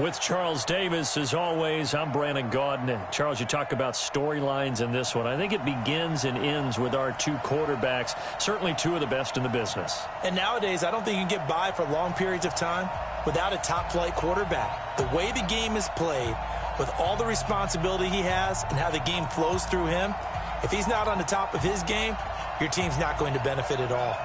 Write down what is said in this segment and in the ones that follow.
With Charles Davis, as always, I'm Brandon Gaudin. Charles, you talk about storylines in this one. I think it begins and ends with our two quarterbacks, certainly two of the best in the business. And nowadays, I don't think you can get by for long periods of time without a top-flight quarterback. The way the game is played, with all the responsibility he has and how the game flows through him, if he's not on the top of his game, your team's not going to benefit at all.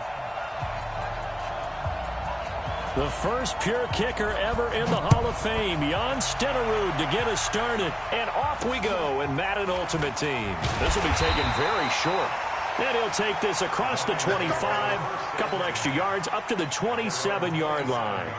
The first pure kicker ever in the Hall of Fame, Jan Stenerud, to get us started. And off we go in Madden Ultimate Team. This will be taken very short. And he'll take this across the 25, a couple extra yards, up to the 27-yard line.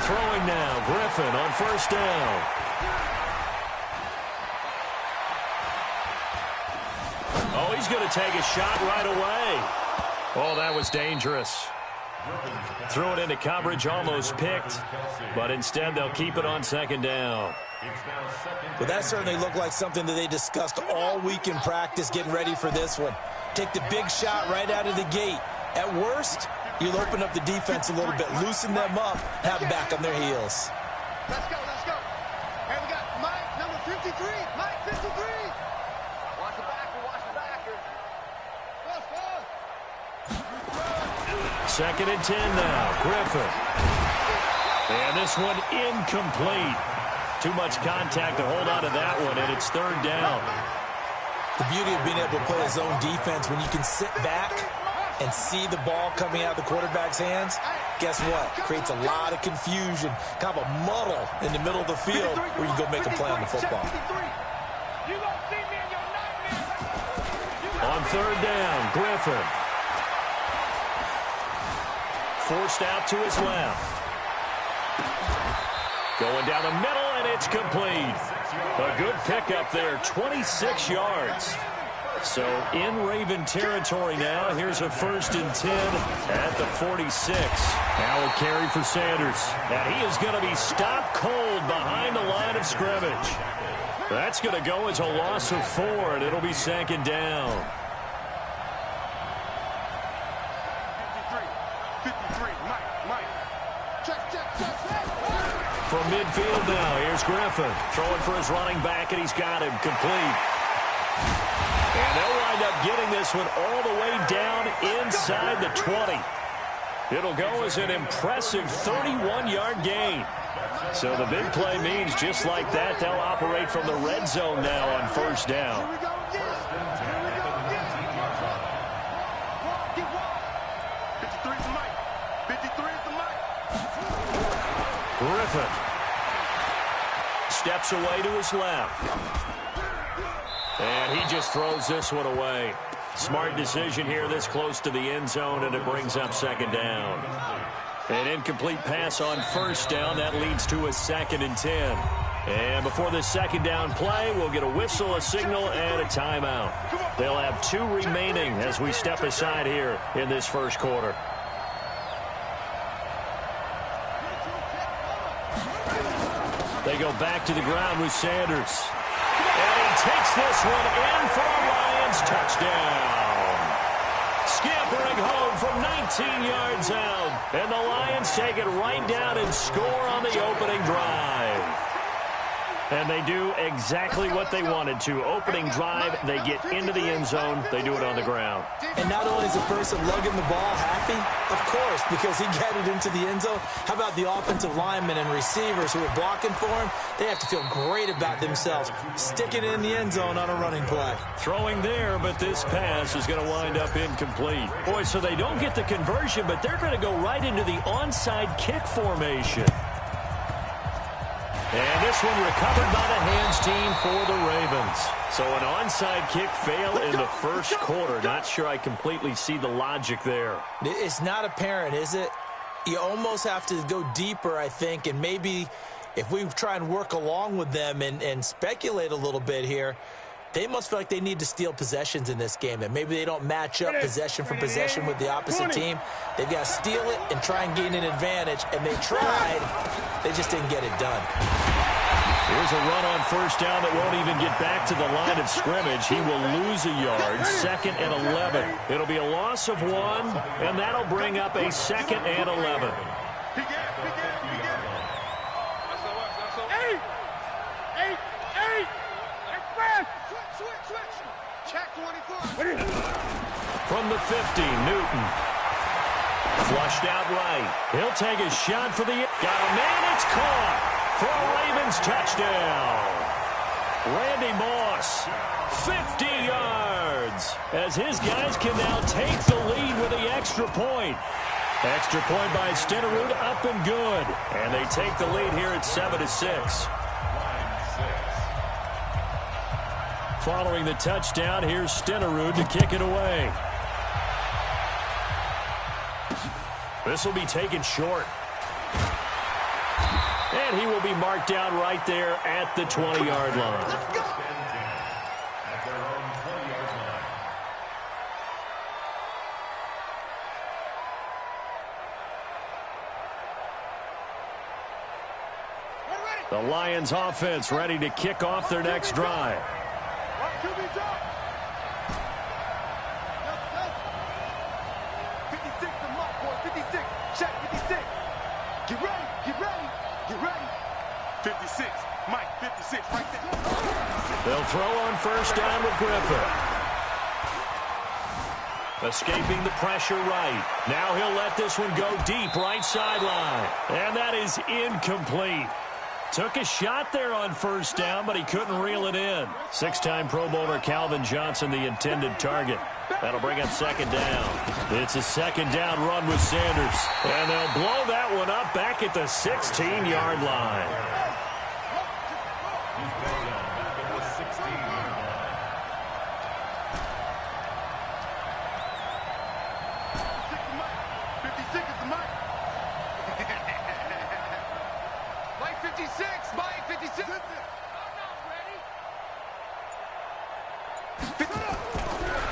Throwing now, Griffin on first down. Oh, he's going to take a shot right away. Oh, that was dangerous. Threw it into coverage, almost picked, but instead they'll keep it on second down. Well, that certainly looked like something that they discussed all week in practice getting ready for this one. Take the big shot right out of the gate. At worst, you'll open up the defense a little bit, loosen them up, have them back on their heels. Let's go, let's go. And we got Mike, number 53. Mike, 53. Watch the backer, watch the backer. Second and 10 now, Griffin. And this one incomplete. Too much contact to hold on to that one, and it's third down. The beauty of being able to play a zone defense when you can sit back and see the ball coming out of the quarterback's hands, guess what? Creates a lot of confusion, kind of a muddle in the middle of the field where you go make a play on the football. On third down, Griffin. Forced out to his left. Going down the middle, and it's complete. A good pickup there, 26 yards. So in Raven territory now. Here's a first and 10 at the 46. Now a carry for Sanders. And he is going to be stopped cold behind the line of scrimmage. That's going to go as a loss of 4, and it'll be second down. 53, Mike. Check. From midfield now, here's Griffin. Throwing for his running back, and he's got him complete. And they'll wind up getting this one all the way down inside the 20. It'll go as an impressive 31-yard gain. So the big play means just like that, they'll operate from the red zone now on first down. Here we go again. 53 is the Mike. 53 is the Mike. Griffin steps away to his left. And he just throws this one away. Smart decision here this close to the end zone, and it brings up second down. An incomplete pass on first down. That leads to a second and 10. And before this second down play, we'll get a whistle, a signal, and a timeout. They'll have 2 remaining as we step aside here in this first quarter. They go back to the ground with Sanders. And he takes this one in for a Lions touchdown. Scampering home from 19 yards out. And the Lions take it right down and score on the opening drive. And they do exactly what they wanted to. Opening drive, they get into the end zone. They do it on the ground. And not only is the person lugging the ball happy, of course, because he got it into the end zone. How about the offensive linemen and receivers who are blocking for him? They have to feel great about themselves, sticking it in the end zone on a running play. Throwing there, but this pass is going to wind up incomplete. Boy, so they don't get the conversion, but they're going to go right into the onside kick formation. And this one recovered by the hands team for the Ravens. So an onside kick fail in the first quarter. Not sure I completely see the logic there. It's not apparent, is it? You almost have to go deeper, I think, and maybe if we try and work along with them and speculate a little bit here, They must feel like they need to steal possessions in this game, and maybe they don't match up possession for possession with the opposite team. They've got to steal it and try and gain an advantage, and they tried. They just didn't get it done. Here's a run on first down that won't even get back to the line of scrimmage. He will lose a yard, 2nd and 11. It'll be a loss of 1, and that'll bring up a 2nd and 11. From the 50, Newton. Flushed out right. He'll take a shot for the... Got a man, it's caught for a Ravens touchdown. Randy Moss, 50 yards, as his guys can now take the lead with the extra point. Extra point by Stenerud, up and good. And they take the lead here at 7-6. Following the touchdown, here's Stenerud to kick it away. This will be taken short. And he will be marked down right there at the 20-yard line. The Lions offense ready to kick off their next drive. 56, Mike, 56, right there. They'll throw on first down with Griffin. Escaping the pressure right. Now he'll let this one go deep right sideline. And that is incomplete. Took a shot there on first down, but he couldn't reel it in. 6-time Pro Bowler Calvin Johnson, the intended target. That'll bring up second down. It's a second down run with Sanders. And they'll blow that one up back at the 16-yard line.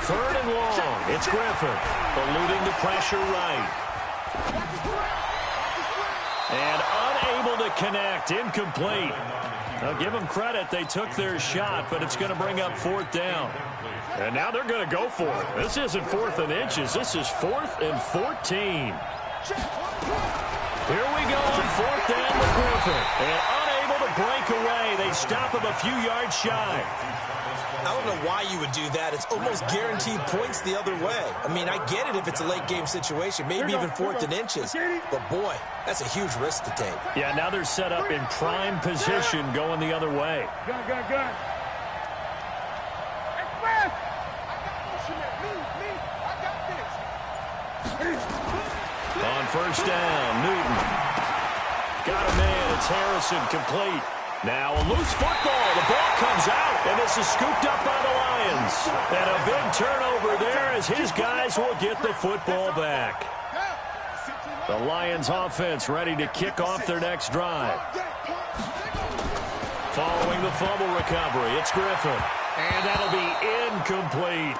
Third and long. It's Griffin. Eluding the pressure right. And unable to connect. Incomplete. Now give them credit. They took their shot, but it's going to bring up fourth down. And now they're going to go for it. This isn't 4th and inches. This is 4th and 14. Here we go on 4th down with Griffin. And unable to break away. They stop him a few yards shy. I don't know why you would do that. It's almost guaranteed points the other way. I mean, I get it if it's a late-game situation, maybe even 4th and inches. But, boy, that's a huge risk to take. Yeah, now they're set up in prime position going the other way. Gun. Express! On first down, Newton. Got a man. It's Harrison, complete. Now a loose football. The ball comes out, and this is scooped up by the Lions. And a big turnover there as his guys will get the football back. The Lions offense ready to kick off their next drive. Following the fumble recovery, it's Griffin. And that'll be incomplete.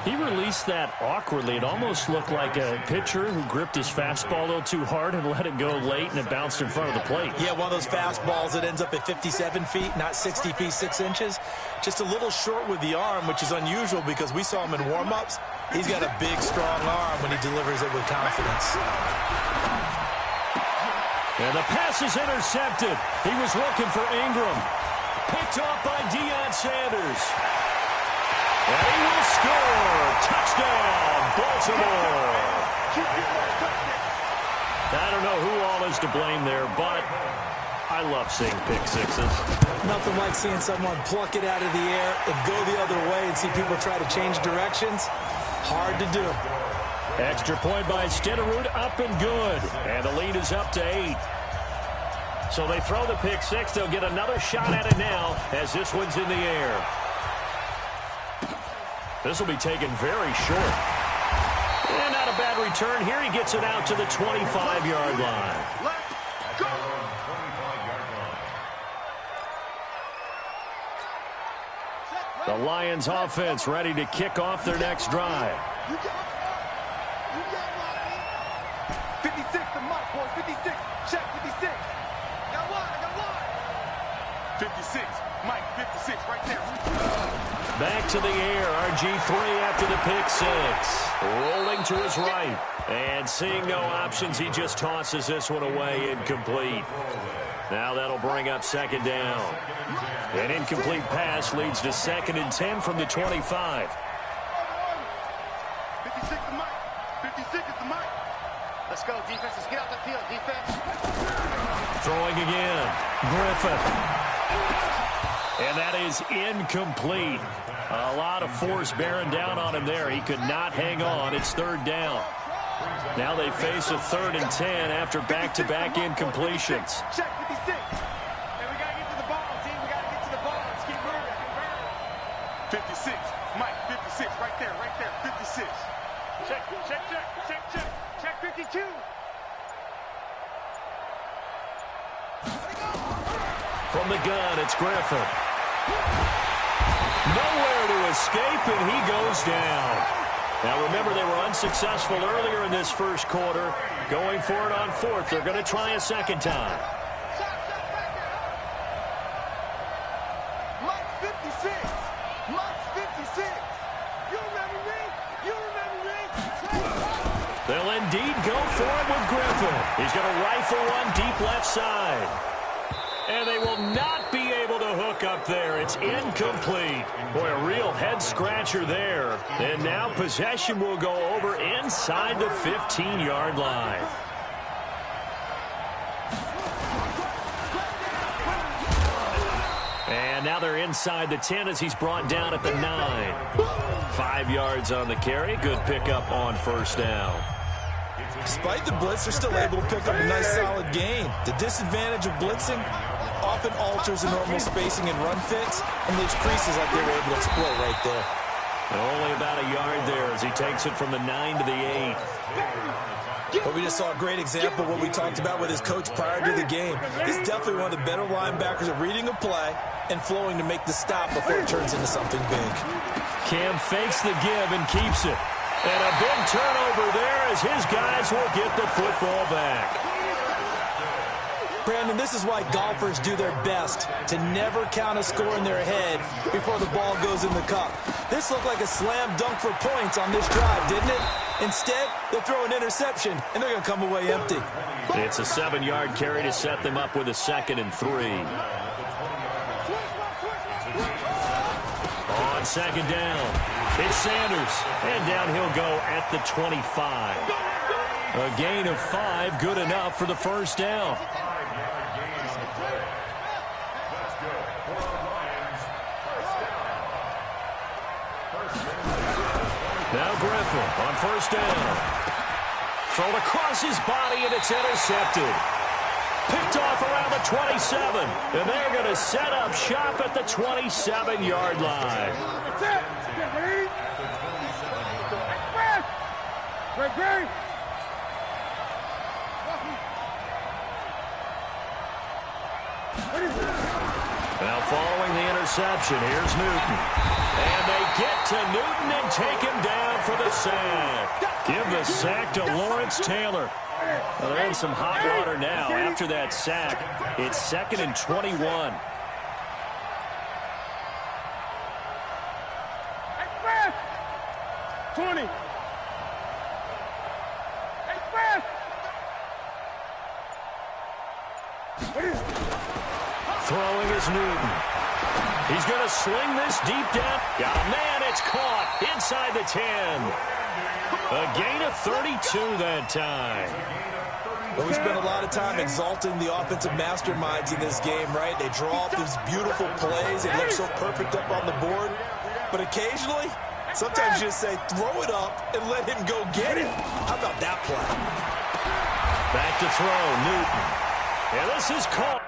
He released that awkwardly. It almost looked like a pitcher who gripped his fastball a little too hard and let it go late, and it bounced in front of the plate. Yeah, one of those fastballs that ends up at 57 feet, not 60 feet, 6 inches. Just a little short with the arm, which is unusual because we saw him in warm-ups. He's got a big, strong arm when he delivers it with confidence. And the pass is intercepted. He was looking for Ingram. Picked off by Deion Sanders. And he will score. Touchdown, Baltimore. I don't know who all is to blame there, but I love seeing pick sixes. Nothing like seeing someone pluck it out of the air and go the other way and see people try to change directions. Hard to do. Extra point by Stenerud, up and good. And the lead is up to 8. So they throw the pick six. They'll get another shot at it now as this one's in the air. This will be taken very short. And not a bad return. Here he gets it out to the 25-yard line. Let's go! The Lions offense ready to kick off their next drive. 56 to Mike, boys. 56. Check 56. Got one. I got one. 56. Mike, 56 right there. Back to the air. RG3 after the pick six. Rolling to his right. And seeing no options, he just tosses this one away, incomplete. Now that'll bring up second down. An incomplete pass leads to 2nd and 10 from the 25. 56 to Mike. 56 is the Mike. Let's go, defense. Let's get out the field, defense. Throwing again. Griffin. And that is incomplete. A lot of force bearing down on him there. He could not hang on. It's 3rd down. Now they face a 3rd and 10 after back-to-back incompletions. Check 56. And we got to get to the ball, team. We got to get to the ball. Let's keep moving. 56. Mike, 56. Right there. 56. Check. Check 52. From the gun, it's Griffin. Nowhere to escape, and he goes down. Now, remember, they were unsuccessful earlier in this first quarter. Going for it on 4th. They're going to try a second time. Mike 56. Mike 56. You remember me? You remember me? They'll indeed go for it with Griffin. He's going to rifle one deep left side. And they will not be able to hook up there. It's incomplete. Boy, a real head-scratcher there. And now possession will go over inside the 15-yard line. And now they're inside the 10 as he's brought down at the 9. 5 yards on the carry. Good pickup on 1st down. Despite the blitz, they're still able to pick up a nice solid gain. The disadvantage of blitzing often alters the normal spacing and run fits and leaves creases like they were able to exploit right there. Only about a yard there as he takes it from the 9 to the 8. But we just saw a great example of what we talked about with his coach prior to the game. He's definitely one of the better linebackers at reading a play and flowing to make the stop before it turns into something big. Cam fakes the give and keeps it. And a big turnover there as his guys will get the football back. Brandon, this is why golfers do their best to never count a score in their head before the ball goes in the cup. This looked like a slam dunk for points on this drive, didn't it? Instead, they'll throw an interception, and they're going to come away empty. It's a 7-yard carry to set them up with a 2nd and 3. On 2nd down, it's Sanders, and down he'll go at the 25. A gain of 5, good enough for the 1st down. Now Griffin on 1st down. Thrown across his body, and it's intercepted. Picked off around the 27, and they're going to set up shop at the 27-yard line. That's it. Get ready. Great. Now following the interception, here's Newton. And they get to Newton and take him down for the sack. Give the sack to Lawrence Taylor. Well, they're in some hot water now after that sack. It's 2nd and 21. Express. 20. Express. Throwing is Newton. He's going to sling this deep down. Got a man. It's caught inside the 10. A gain of 32 that time. Well, we spent a lot of time exalting the offensive masterminds in this game, right? They draw up these beautiful plays. They look so perfect up on the board. But occasionally, sometimes you just say, throw it up and let him go get it. How about that play? Back to throw, Newton. And this is caught.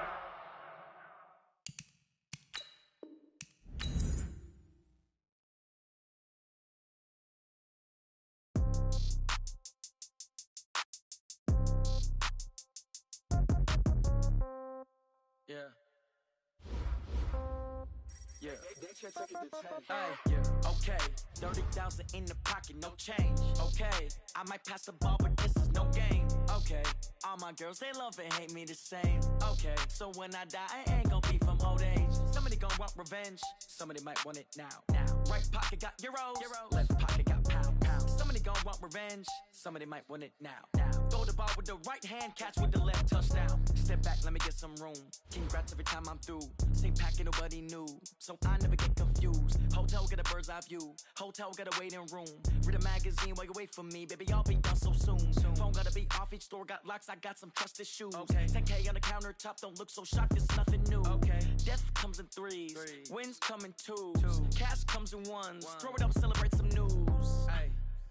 Yeah. Okay. 30,000 in the pocket, no change. Okay. I might pass the ball, but this is no game. Okay. All my girls, they love and hate me the same. Okay. So when I die, I ain't gon' be from old age. Somebody gon' want revenge. Somebody might want it now. Right pocket got euros. Left pocket got pound. Somebody gon' want revenge. Somebody might want it now. Throw the ball with the right hand, catch with the left, touchdown. Step back, let me get some room. Congrats every time I'm through. Same packet, nobody knew. So I never get confused. Hotel get a bird's eye view. Hotel get a waiting room. Read a magazine while you wait for me. Baby, I'll be done so soon. Phone gotta be off, each store got locks. I got some trusted shoes. 10K on the countertop, don't look so shocked, it's nothing new. Death comes in threes. Wins come in twos. Cash comes in ones. Throw it up, celebrate some news.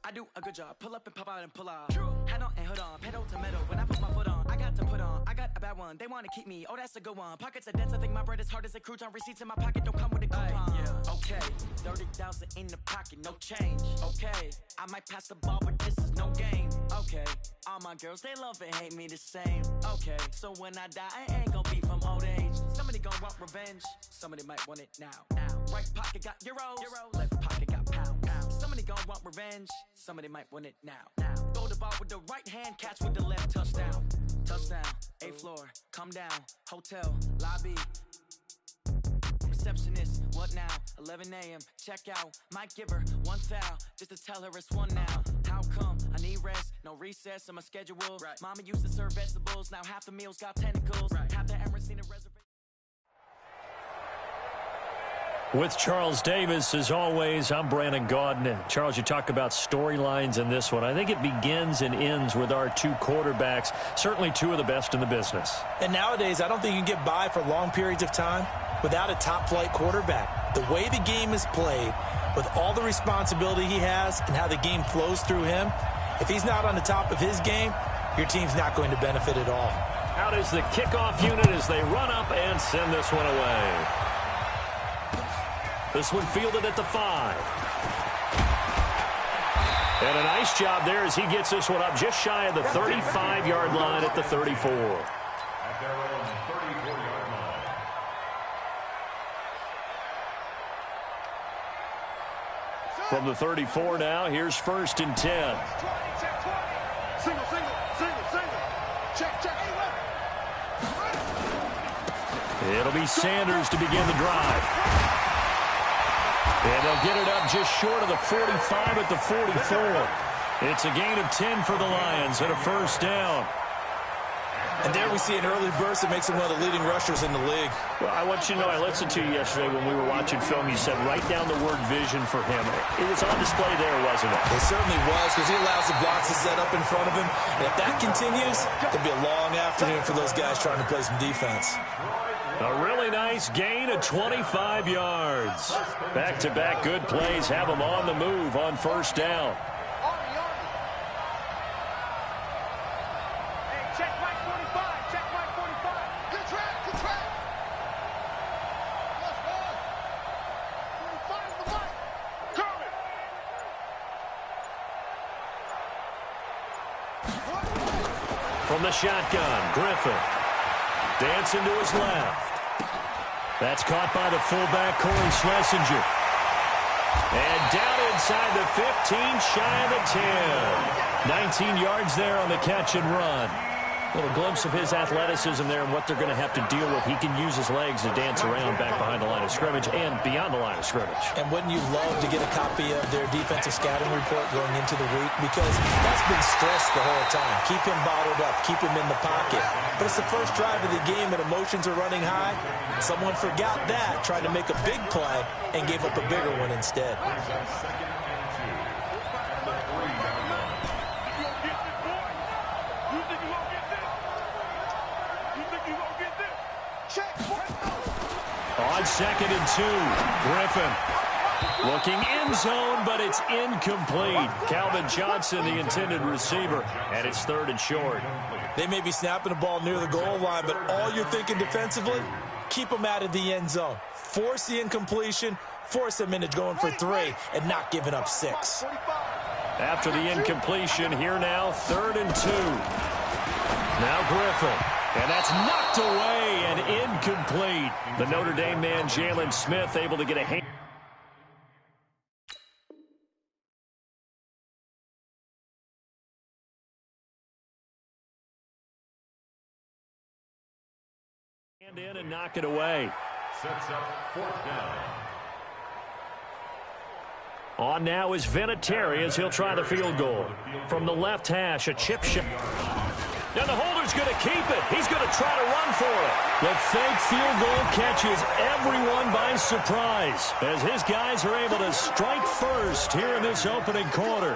I do a good job. Pull up and pop out and pull out. Head on and hood on. Pedal to metal. When I put my foot on, I got to put on. I got a bad one. They want to keep me. Oh, that's a good one. Pockets are dense. I think my bread is hard as a crouton. Receipts in my pocket don't come with a coupon. Okay. 30,000 in the pocket. No change. Okay. I might pass the ball, but this is no game. Okay. All my girls, they love and hate me the same. Okay. So when I die, I ain't gonna be from old age. Somebody gon' want revenge. Somebody might want it now. Right pocket got euros. Left pocket got pound. Somebody gon' want revenge. Somebody might want it now. Throw the ball with the right hand, catch with the left, touchdown. Touchdown, 8th floor, come down. Hotel, lobby. Receptionist, what now? 11 a.m., check out. Might give her one foul, just to tell her it's one now. How come? I need rest, no recess in my schedule. Mama used to serve vegetables, now half the meals got tentacles. Half the Emirates need a reservation. With Charles Davis, as always, I'm Brandon Gaudin. Charles, you talk about storylines in this one. I think it begins and ends with our two quarterbacks, certainly two of the best in the business. And nowadays, I don't think you can get by for long periods of time without a top-flight quarterback. The way the game is played, with all the responsibility he has and how the game flows through him, if he's not on the top of his game, your team's not going to benefit at all. Out is the kickoff unit as they run up and send this one away. This one fielded at the 5. And a nice job there as he gets this one up just shy of the 35-yard line at the 34. From the 34 now, here's 1st and 10. Single. Check. It'll be Sanders to begin the drive. And they'll get it up just short of the 45 at the 44. It's a gain of 10 for the Lions and a 1st down. And there we see an early burst that makes him one of the leading rushers in the league. Well, I want you to know, I listened to you yesterday when we were watching film. You said write down the word vision for him. It was on display there, wasn't it? It certainly was, because he allows the blocks to set up in front of him. And if that continues, it'll be a long afternoon for those guys trying to play some defense. A really nice gain of 25 yards. Back-to-back good plays have them on the move on 1st down. From the shotgun, Griffin. Dancing to his left. That's caught by the fullback, Corey Schlesinger. And down inside the 15, shy of the 10. 19 yards there on the catch and run. A little glimpse of his athleticism there and what they're going to have to deal with. He can use his legs to dance around back behind the line of scrimmage and beyond the line of scrimmage. And wouldn't you love to get a copy of their defensive scouting report going into the week? Because that's been stressed the whole time. Keep him bottled up. Keep him in the pocket. But it's the first drive of the game and emotions are running high. Someone forgot that, tried to make a big play, and gave up a bigger one instead. On 2nd and 2, Griffin looking end zone, but it's incomplete. Calvin Johnson, the intended receiver, and it's 3rd and short. They may be snapping the ball near the goal line, but all you're thinking defensively, keep them out of the end zone. Force the incompletion, force them into going for 3, and not giving up 6. After the incompletion, here now, 3rd and 2. Now Griffin. And that's knocked away and incomplete. The Notre Dame man, Jalen Smith, able to get a hand in and knock it away. Sets up 4th down. On now is Vinatieri as he'll try the field goal. From the left hash, a chip shot. And the holder's going to keep it. He's going to try to run for it. The fake field goal catches everyone by surprise as his guys are able to strike first here in this opening quarter.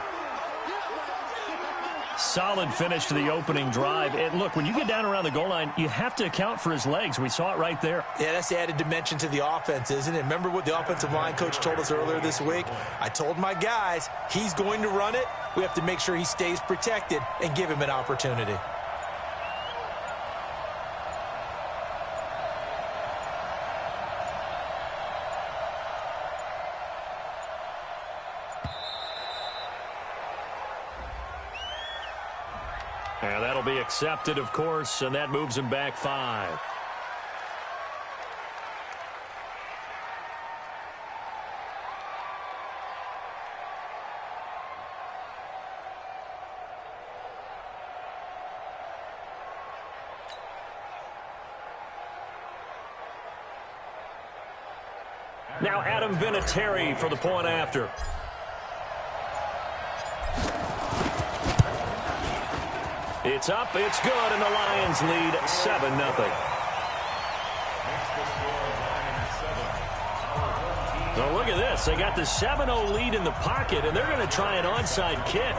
Solid finish to the opening drive. And look, when you get down around the goal line, you have to account for his legs. We saw it right there. Yeah, that's the added dimension to the offense, isn't it? Remember what the offensive line coach told us earlier this week? I told my guys, he's going to run it. We have to make sure he stays protected and give him an opportunity. And that'll be accepted, of course, and that moves him back 5. Now Adam Vinatieri for the point after. It's up, it's good, and the Lions lead 7-0. So look at this. They got the 7-0 lead in the pocket, and they're going to try an onside kick.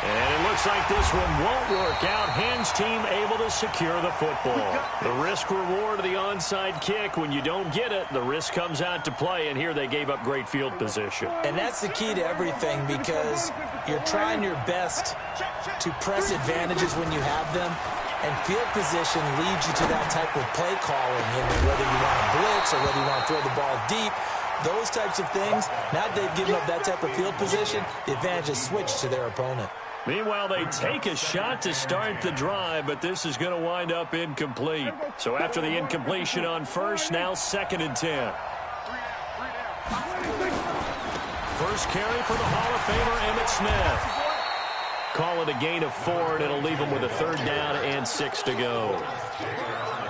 And it looks like this one won't work out. Hens team able to secure the football. The risk-reward of the onside kick, when you don't get it, the risk comes out to play, and here they gave up great field position. And that's the key to everything, because you're trying your best to press advantages when you have them, and field position leads you to that type of play calling, whether you want to blitz or whether you want to throw the ball deep. Those types of things, now that they've given up that type of field position, the advantage is switched to their opponent. Meanwhile, they take a shot to start the drive, but this is going to wind up incomplete. So after the incompletion on first, now 2nd and 10. First carry for the Hall of Famer, Emmitt Smith. Call it a gain of 4, and it'll leave him with a 3rd down and 6 to go.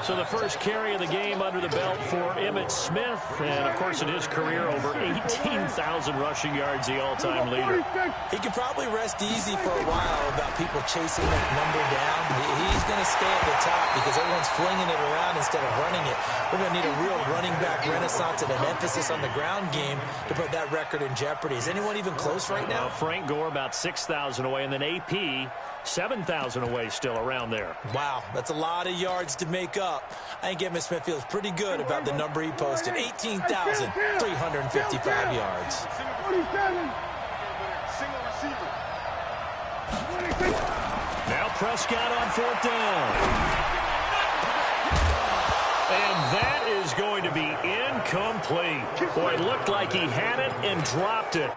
So the first carry of the game under the belt for Emmitt Smith. And, of course, in his career, over 18,000 rushing yards, the all-time leader. He could probably rest easy for a while about people chasing that number down. He's going to stay at the top because everyone's flinging it around instead of running it. We're going to need a real running back renaissance and an emphasis on the ground game to put that record in jeopardy. Is anyone even close right now? Frank Gore about 6,000 away, and then AP 7,000 away still around there. Wow, that's a lot of yards to make up. I think Emmitt Smith feels pretty good about the number he posted, 18,355 yards. Now Prescott on 4th down. And that is going to be incomplete. Boy, it looked like he had it and dropped it.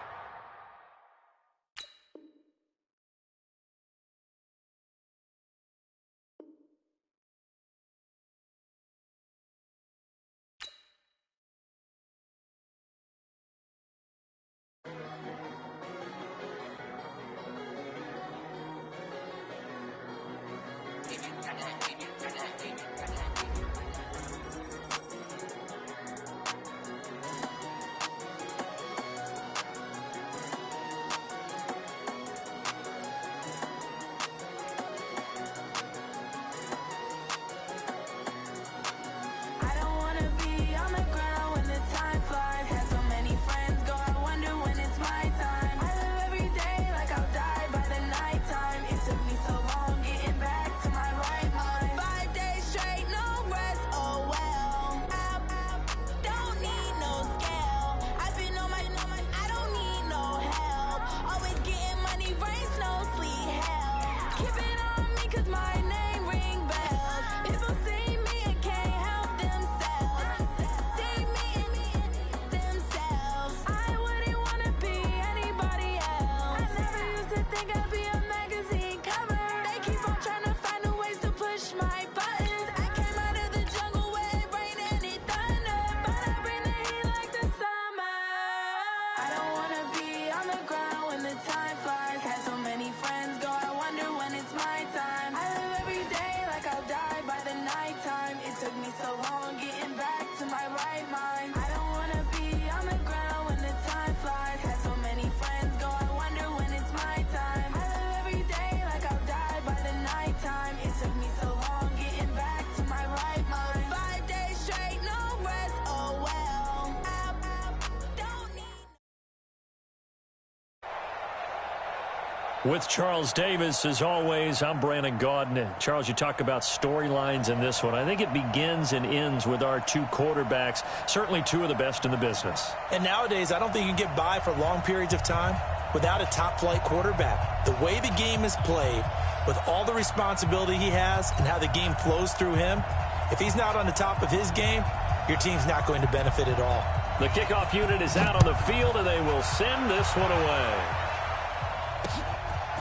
With Charles Davis, as always, I'm Brandon Gaudin. Charles, you talk about storylines in this one. I think it begins and ends with our two quarterbacks, certainly two of the best in the business. And nowadays, I don't think you can get by for long periods of time without a top-flight quarterback. The way the game is played, with all the responsibility he has and how the game flows through him, if he's not on the top of his game, your team's not going to benefit at all. The kickoff unit is out on the field, and they will send this one away.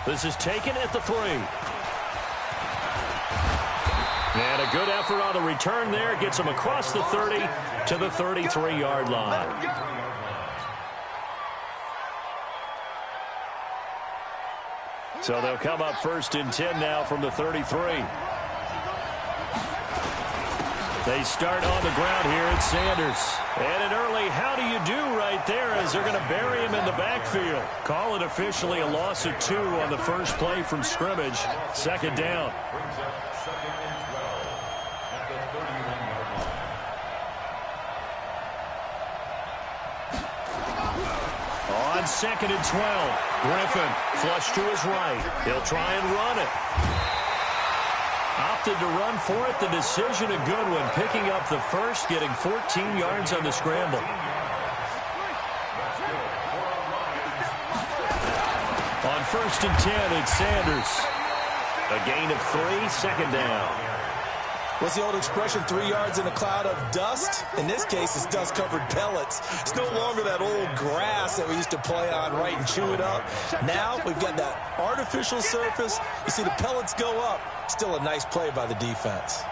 This is taken at the 3. And a good effort on the return there. Gets him across the 30 to the 33-yard line. So they'll come up 1st and 10 now from the 33. They start on the ground here at Sanders. And an early how do you do right there as they're going to bury him in the backfield. Call it officially a loss of 2 on the first play from scrimmage. 2nd down. On 2nd and 12. Griffin flush to his right. He'll try and run it. Opted to run for it. The decision a good one. Picking up the first, getting 14 yards on the scramble. On 1st and 10, it's Sanders. A gain of 3, 2nd down. What's the old expression, 3 yards in a cloud of dust? In this case, it's dust-covered pellets. It's no longer that old grass that we used to play on, right, and chew it up. Now we've got that artificial surface. You see the pellets go up. Still a nice play by the defense.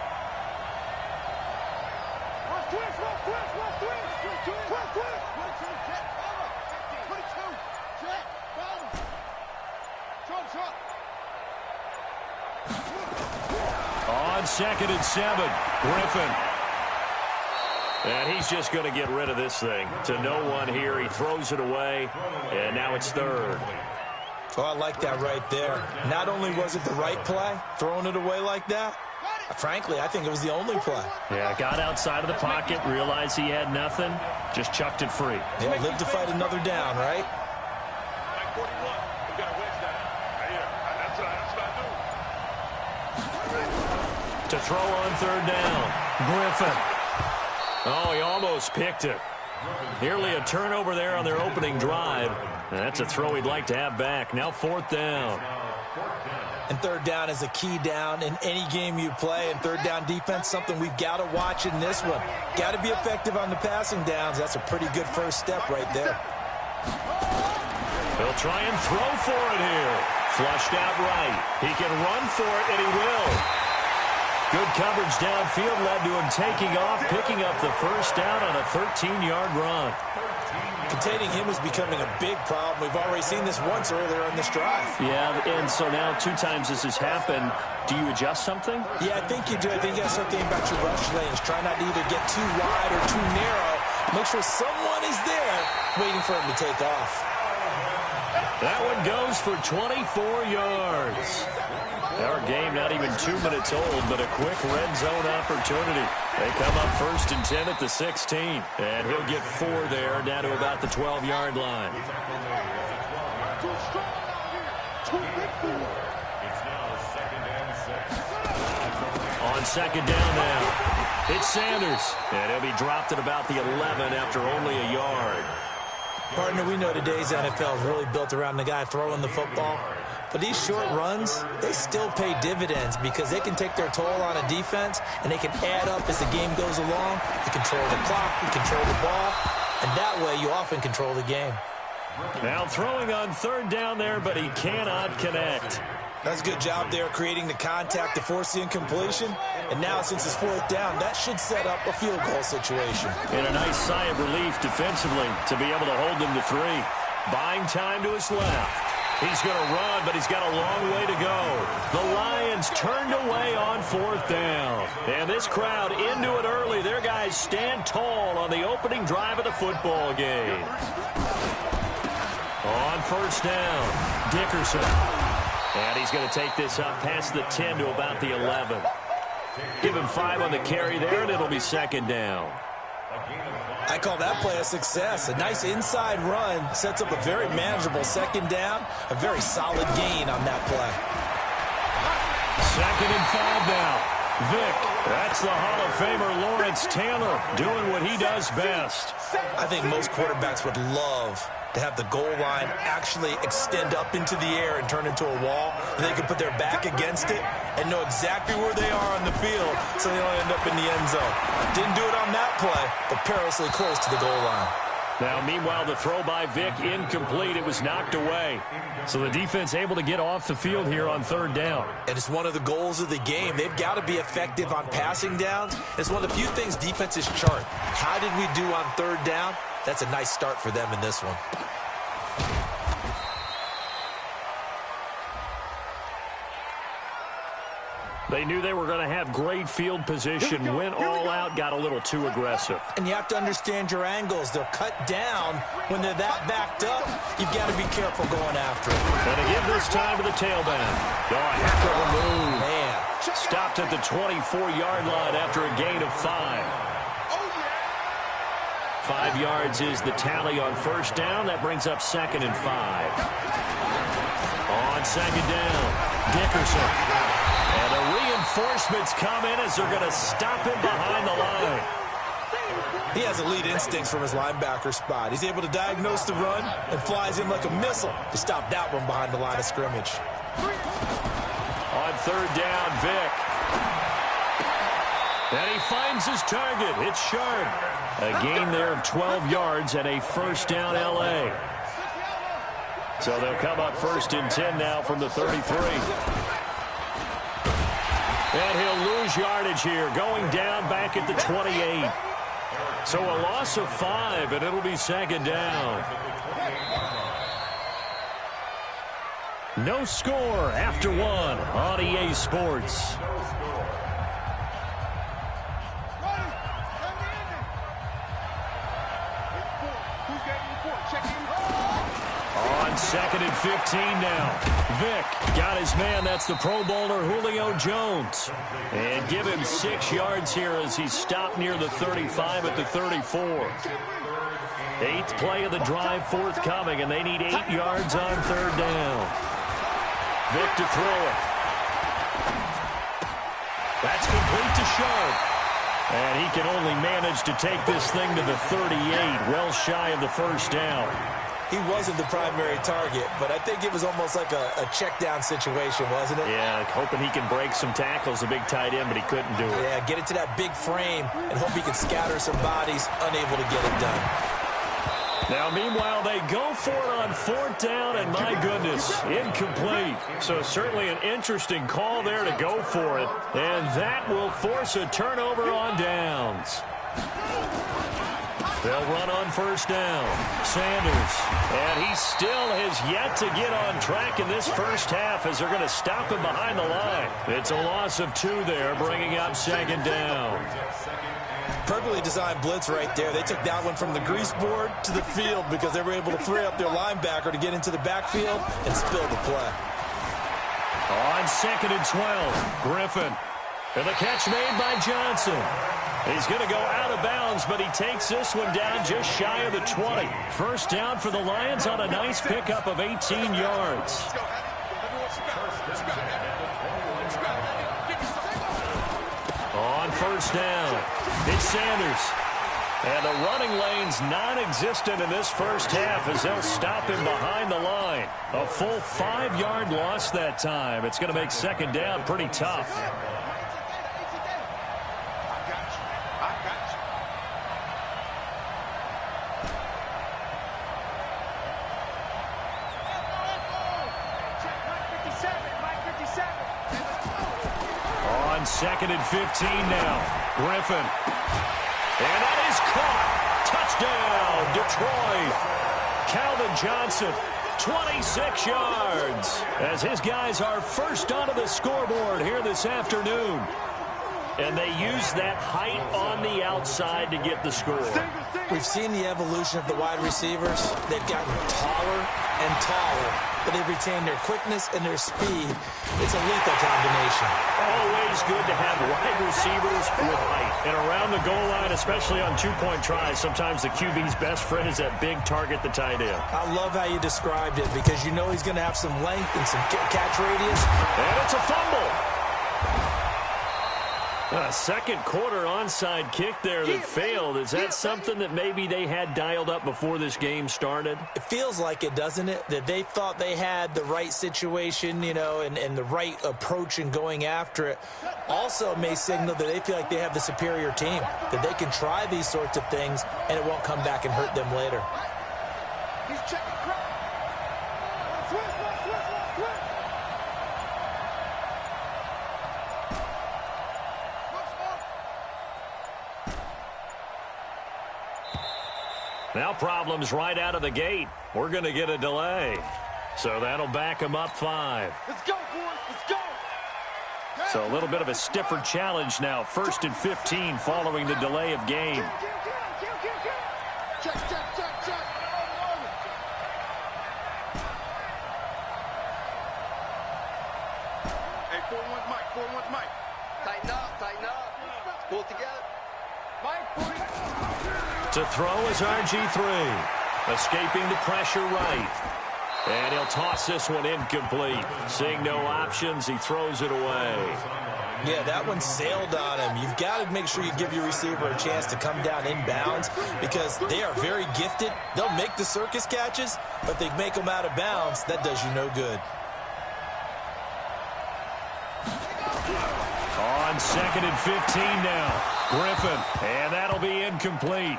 On 2nd and 7, Griffin. And he's just going to get rid of this thing. To no one here. He throws it away, and now it's 3rd. Oh, I like that right there. Not only was it the right play, throwing it away like that, frankly, I think it was the only play. Yeah, got outside of the pocket, realized he had nothing, just chucked it free. Yeah, live to fight another down, right? To throw on 3rd down, Griffin. Oh, he almost picked it. Nearly a turnover there on their opening drive. And that's a throw he'd like to have back. Now 4th down. And 3rd down is a key down in any game you play. And 3rd down defense, something we've got to watch in this one. Got to be effective on the passing downs. That's a pretty good first step right there. He'll try and throw for it here. Flushed out right. He can run for it, and he will. Good coverage downfield led to him taking off, picking up the first down on a 13-yard run. Containing him is becoming a big problem. We've already seen this once earlier in this drive. Yeah, and so now 2 times this has happened. Do you adjust something? Yeah, I think you do. I think you got to start thinking about your rush lanes. Try not to either get too wide or too narrow. Make sure someone is there waiting for him to take off. That one goes for 24 yards. Our game not even 2 minutes old, but a quick red zone opportunity. They come up 1st and 10 at the 16. And he'll get 4 there, down to about the 12-yard line. On 2nd down now, it's Sanders. And he'll be dropped at about the 11 after only a yard. Partner, we know today's NFL is really built around the guy throwing the football. But these short runs, they still pay dividends because they can take their toll on a defense, and they can add up as the game goes along. You control the clock, you control the ball, and that way you often control the game. Now throwing on 3rd down there, but he cannot connect. That's a good job there creating the contact to force the incompletion. And now since it's 4th down, that should set up a field goal situation. And a nice sigh of relief defensively to be able to hold them to 3. Buying time to his left. He's going to run, but he's got a long way to go. The Lions turned away on 4th down. And this crowd into it early. Their guys stand tall on the opening drive of the football game. On 1st down, Dickerson. And he's going to take this up past the 10 to about the 11. Give him 5 on the carry there, and it'll be 2nd down. I call that play a success. A nice inside run sets up a very manageable second down. A very solid gain on that play. 2nd and 5 now. Vick, that's the Hall of Famer Lawrence Taylor doing what he does best. I think most quarterbacks would love to have the goal line actually extend up into the air and turn into a wall. And they can put their back against it and know exactly where they are on the field so they don't end up in the end zone. Didn't do it on that play, but perilously close to the goal line. Now, meanwhile, the throw by Vick incomplete. It was knocked away. So the defense able to get off the field here on 3rd down. And it's one of the goals of the game. They've got to be effective on passing downs. It's one of the few things defenses chart. How did we do on 3rd down? That's a nice start for them in this one. They knew they were going to have great field position, went all out, got a little too aggressive. And you have to understand your angles. They'll cut down when they're that backed up. You've got to be careful going after it. And again this time to the tailback. Oh, a heck of a move. Man. Stopped at the 24-yard line after a gain of 5. 5 yards is the tally on 1st down. That brings up 2nd and 5. On 2nd down, Dickerson. And the reinforcements come in as they're going to stop him behind the line. He has elite instincts from his linebacker spot. He's able to diagnose the run and flies in like a missile to stop that one behind the line of scrimmage. On 3rd down, Vick. And he finds his target. It's Sharp. A gain there of 12 yards and a 1st down L.A. So they'll come up 1st and 10 now from the 33. And he'll lose yardage here, going down back at the 28. So a loss of 5, and it'll be 2nd down. No score after 1 on EA Sports. On 2nd and 15 now. Vick got his man. That's the Pro Bowler Julio Jones. And give him 6 yards here as he stopped near the 35 at the 34. 8th play of the drive forthcoming, and they need 8 yards on 3rd down. Vick to throw it. That's complete to Sharp. And he can only manage to take this thing to the 38, well shy of the 1st down. He wasn't the primary target, but I think it was almost like a check down situation, wasn't it? Yeah, hoping he can break some tackles, a big tight end, but he couldn't do it. Yeah, get it to that big frame and hope he can scatter some bodies, unable to get it done. Now, meanwhile, they go for it on 4th down, and my goodness, incomplete. So certainly an interesting call there to go for it, and that will force a turnover on downs. They'll run on 1st down. Sanders. And he still has yet to get on track in this 1st half as they're going to stop him behind the line. It's a loss of 2 there, bringing up 2nd down. Perfectly designed blitz right there. They took that one from the grease board to the field because they were able to free up their linebacker to get into the backfield and spill the play. On 2nd and 12, Griffin. And the catch made by Johnson. He's going to go out of bounds, but he takes this one down just shy of the 20. 1st down for the Lions on a nice pickup of 18 yards. On 1st down, it's Sanders. And the running lane's non-existent in this 1st half as they'll stop him behind the line. A full 5-yard loss that time. It's going to make 2nd down pretty tough. On 2nd and 15 now. Griffin. And that is caught. Touchdown, Detroit. Calvin Johnson, 26 yards. As his guys are first onto the scoreboard here this afternoon. And they use that height on the outside to get the score. We've seen the evolution of the wide receivers. They've gotten taller and taller but they've retained their quickness and their speed. It's a lethal combination. Always good to have wide receivers with height. And around the goal line, especially on two-point tries, sometimes the QB's best friend is that big target, the tight end. I love how you described it because you know he's going to have some length and some catch radius. And it's a fumble. A second quarter onside kick there that failed. Is that something that maybe they had dialed up before this game started? It feels like it, doesn't it? That they thought they had the right situation, you know, and the right approach in going after it. Also may signal that they feel like they have the superior team, that they can try these sorts of things and it won't come back and hurt them later. He's checking crowd. Now problems right out of the gate. We're going to get a delay. So that'll back them up 5. Let's go, boys. Let's go. So a little bit of a stiffer challenge now. 1st and 15 following the delay of game. Check. Hey, 4-1's Mike. 4-1's Mike. Tighten up. Pull it together. Mike, 40. To throw is RG3. Escaping the pressure right. And he'll toss this one incomplete. Seeing no options, he throws it away. Yeah, that one sailed on him. You've got to make sure you give your receiver a chance to come down inbounds because they are very gifted. They'll make the circus catches, but they make them out of bounds. That does you no good. On 2nd and 15 now. Griffin, and that'll be incomplete.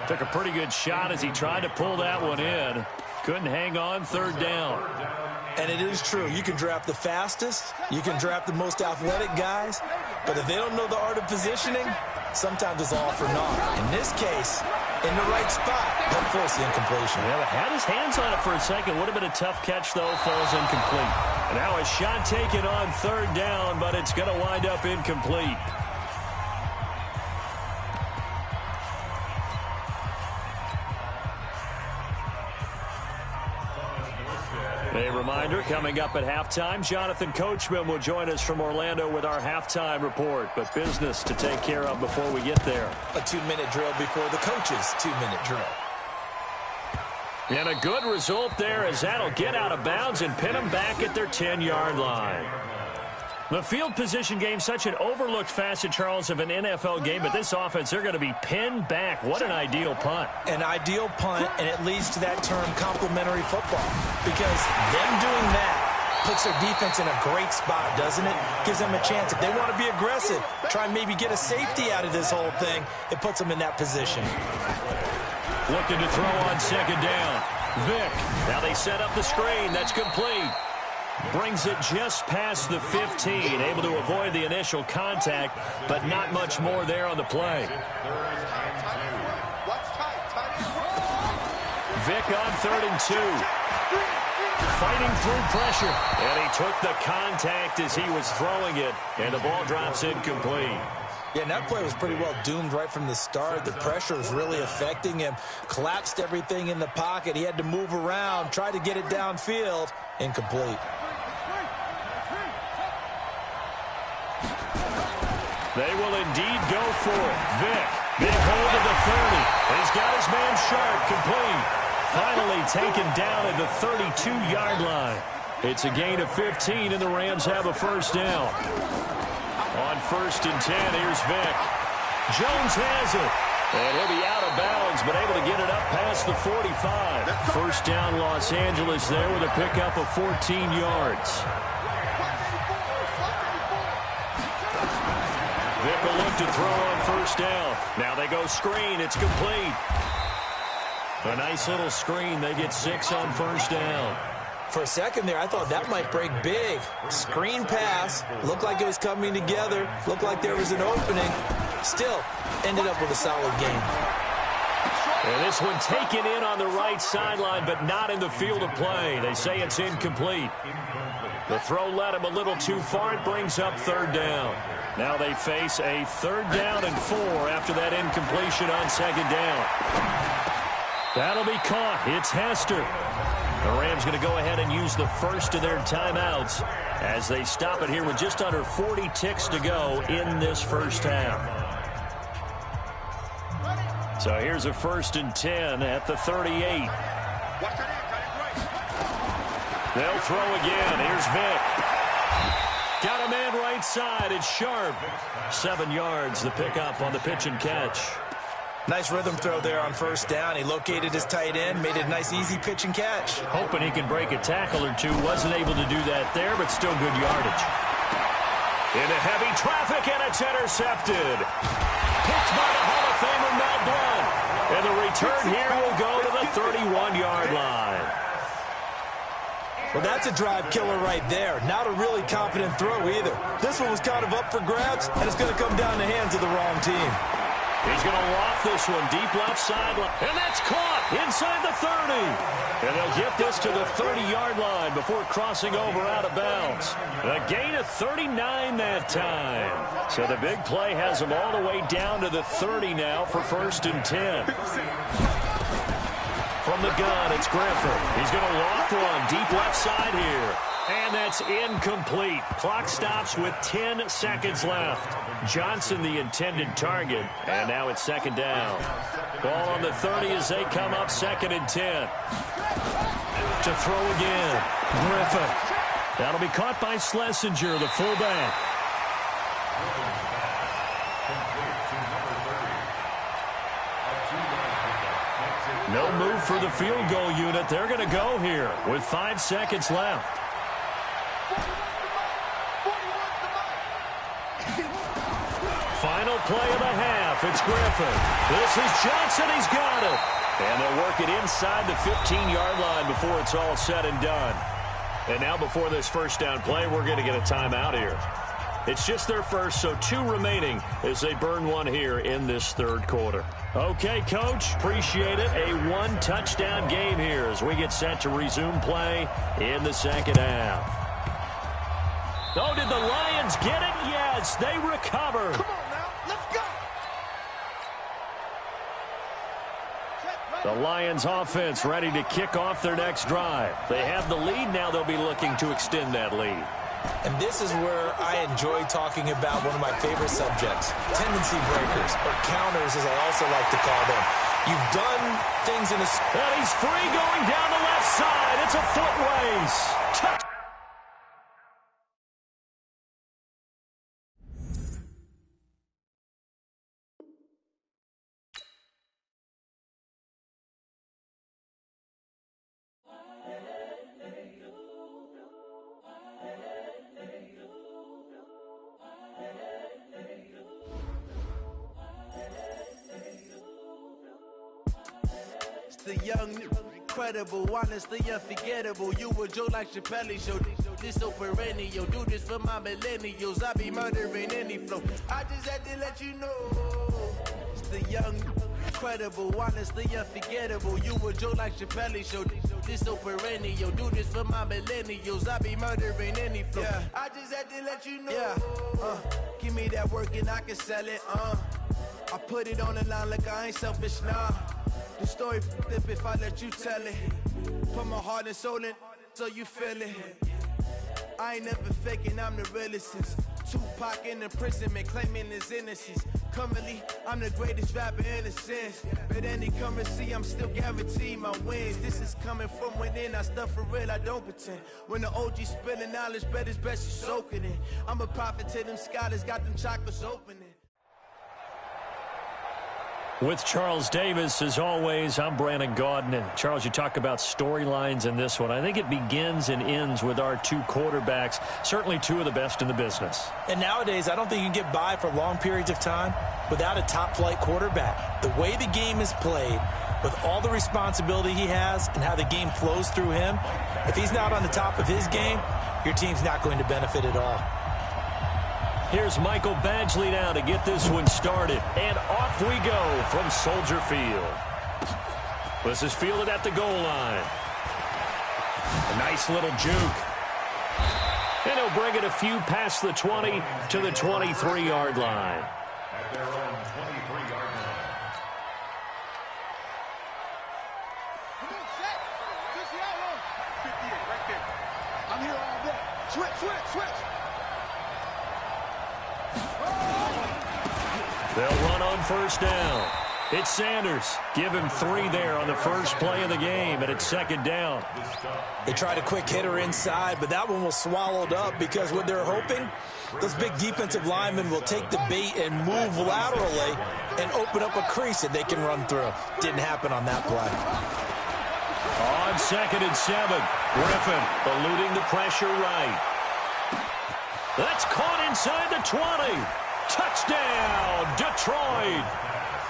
Took a pretty good shot as he tried to pull that one in. Couldn't hang on. 3rd down. And it is true. You can draft the fastest. You can draft the most athletic guys. But if they don't know the art of positioning, sometimes it's all for naught. In this case, in the right spot, they'll force the incompletion. Yeah, had his hands on it for a second. Would have been a tough catch, though. Falls incomplete. And now a shot taken on 3rd down, but it's going to wind up incomplete. A reminder, coming up at halftime, Jonathan Coachman will join us from Orlando with our halftime report. But business to take care of before we get there. A 2-minute drill before the coach's 2-minute drill. And a good result there as that'll get out of bounds and pin them back at their 10-yard line. The field position game, such an overlooked facet, Charles, of an NFL game, but this offense, they're going to be pinned back. What an ideal punt. An ideal punt, and it leads to that term complementary football. Because them doing that puts their defense in a great spot, doesn't it? Gives them a chance. If they want to be aggressive, try and maybe get a safety out of this whole thing, it puts them in that position. Looking to throw on 2nd down. Vick. Now they set up the screen. That's complete. Brings it just past the 15. Able to avoid the initial contact, but not much more there on the play. Vick on 3rd and 2. Fighting through pressure. And he took the contact as he was throwing it. And the ball drops incomplete. Yeah, and that play was pretty well doomed right from the start. The pressure was really affecting him. Collapsed everything in the pocket. He had to move around, try to get it downfield. Incomplete. They will indeed go for it. Vick, big hold of the 30. He's got his man Sharp, complete. Finally taken down at the 32-yard line. It's a gain of 15, and the Rams have a 1st down. On 1st and 10, here's Vick. Jones has it. And he'll be out of bounds, but able to get it up past the 45. 1st down, Los Angeles there with a pickup of 14 yards. Vick will look to throw on 1st down. Now they go screen. It's complete. A nice little screen. They get 6 on 1st down. For a second there, I thought that might break big. Screen pass. Looked like it was coming together. Looked like there was an opening. Still, ended up with a solid game. And this one taken in on the right sideline, but not in the field of play. They say it's incomplete. The throw led him a little too far. It brings up 3rd down. Now they face a 3rd down and 4 after that incompletion on 2nd down. That'll be caught. It's Hester. The Rams going to go ahead and use the first of their timeouts as they stop it here with just under 40 ticks to go in this first half. So here's a 1st and 10 at the 38. They'll throw again. Here's Vick. Got a man right side. It's Sharp. 7 yards, the pickup on the pitch and catch. Nice rhythm throw there on 1st down. He located his tight end, made it a nice, easy pitch and catch. Hoping he can break a tackle or two. Wasn't able to do that there, but still good yardage. Into heavy traffic, and it's intercepted. Picked by the Hall of Famer, Mel Blount. And the return here will go to the 31-yard line. Well, that's a drive killer right there. Not a really confident throw either. This one was kind of up for grabs, and it's going to come down the hands of the wrong team. He's going to loft this one deep left sideline. And that's caught inside the 30. And they'll get this to the 30-yard line before crossing over out of bounds. A gain of 39 that time. So the big play has them all the way down to the 30 now for 1st and 10. From the gun, it's Griffin. He's going to loft one deep left side here. And that's incomplete. Clock stops with 10 seconds left. Johnson, the intended target. And now it's 2nd down. Ball on the 30 as they come up 2nd and 10. To throw again. Griffin. That'll be caught by Schlesinger, the fullback. No move for the field goal unit. They're going to go here with 5 seconds left. Final play of the half. It's Griffin. This is Johnson. He's got it. And they'll work it inside the 15-yard line before it's all said and done. And now before this 1st down play, we're going to get a timeout here. It's just their first, so 2 remaining as they burn one here in this 3rd quarter. Okay, Coach, appreciate it. A 1-touchdown game here as we get set to resume play in the 2nd half. Oh, did the Lions get it? Yes, they recover. Come on now, let's go. The Lions offense ready to kick off their next drive. They have the lead. Now they'll be looking to extend that lead. And this is where I enjoy talking about one of my favorite subjects, tendency breakers, or counters as I also like to call them. You've done things in a... And he's free going down the left side. It's a foot race. Touch. The young, incredible, honestly unforgettable. You a joke like Chappelle Show. This so perennial. Do this for my millennials. I be murdering any flow. I just had to let you know. It's the young, incredible, honestly unforgettable. You a joke like Chappelle Show. This so perennial. Do this for my millennials. I be murdering any flow. Yeah. I just had to let you know. Yeah. Give me that work and I can sell it. I put it on the line like I ain't selfish, nah. The story flip if I let you tell it. Put my heart and soul in so you feel it. I ain't never faking, I'm the realest since Tupac in imprisonment, claiming his innocence. Currently, I'm the greatest rapper in a sense. But any currency, I'm still guaranteed my wins. This is coming from within, I stuff for real, I don't pretend. When the OG spilling knowledge, bet it's best you soak it in. I'm a prophet to them scholars, got them chakras opening. With Charles Davis, as always, I'm Brandon Gaudin. Charles, you talk about storylines in this one. I think it begins and ends with our 2 quarterbacks, certainly 2 of the best in the business. And nowadays, I don't think you can get by for long periods of time without a top-flight quarterback. The way the game is played, with all the responsibility he has and how the game flows through him, if he's not on the top of his game, your team's not going to benefit at all. Here's Michael Badgley now to get this one started. And off we go from Soldier Field. This is fielded at the goal line. A nice little juke. And he'll bring it a few past the 20 to the 23-yard line. At their own 23-yard line. Come on, set. Just yellow. I'm here all day. Switch, switch, switch. They'll run on first down. It's Sanders. Give him 3 there on the first play of the game, and it's second down. They tried a quick hitter inside, but that one was swallowed up because what they're hoping, those big defensive linemen will take the bait and move laterally and open up a crease that they can run through. Didn't happen on that play. On 2nd and 7, Griffin eluding the pressure right. That's caught inside the 20. Touchdown, Detroit.